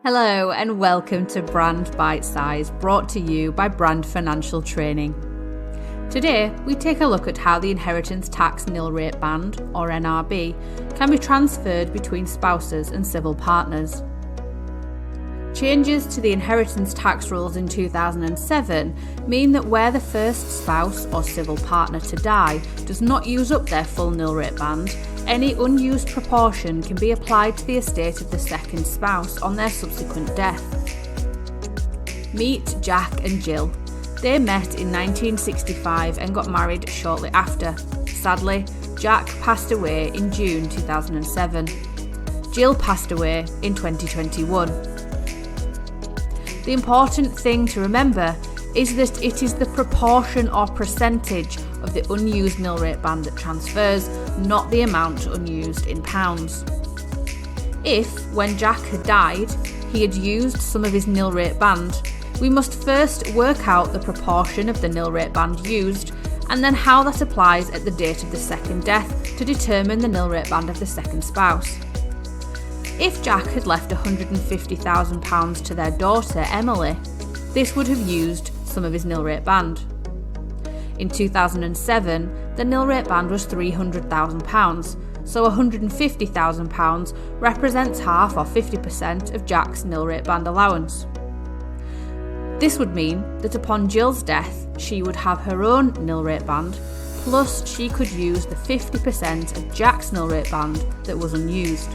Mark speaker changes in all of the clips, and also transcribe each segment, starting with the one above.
Speaker 1: Hello and welcome to Brand Bite Size, brought to you by Brand Financial Training. Today we take a look at how the inheritance tax nil rate band, or NRB, can be transferred between spouses and civil partners. Changes to the inheritance tax rules in 2007 mean that where the first spouse or civil partner to die does not use up their full nil rate band, any unused proportion can be applied to the estate of the second spouse on their subsequent death. Meet Jack and Jill. They met in 1965 and got married shortly after. Sadly, Jack passed away in June 2007. Jill passed away in 2021. The important thing to remember is that it is the proportion or percentage of the unused nil rate band that transfers, not the amount unused in pounds. If, when Jack had died, he had used some of his nil rate band, we must first work out the proportion of the nil rate band used and then how that applies at the date of the second death to determine the nil rate band of the second spouse. If Jack had left £150,000 to their daughter Emily, this would have used some of his nil rate band. In 2007, the nil rate band was £300,000, so £150,000 represents half or 50% of Jack's nil rate band allowance. This would mean that upon Jill's death, she would have her own nil rate band, plus she could use the 50% of Jack's nil rate band that was unused.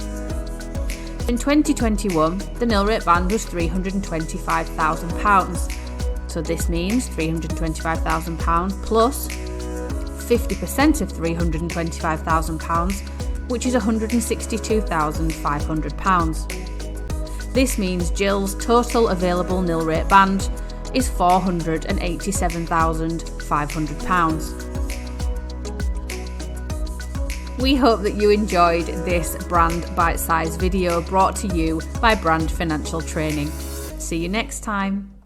Speaker 1: In 2021, the nil rate band was £325,000, so this means £325,000 plus 50% of £325,000, which is £162,500. This means Jill's total available nil rate band is £487,500. We hope that you enjoyed this Brand Bite Size video brought to you by Brand Financial Training. See you next time.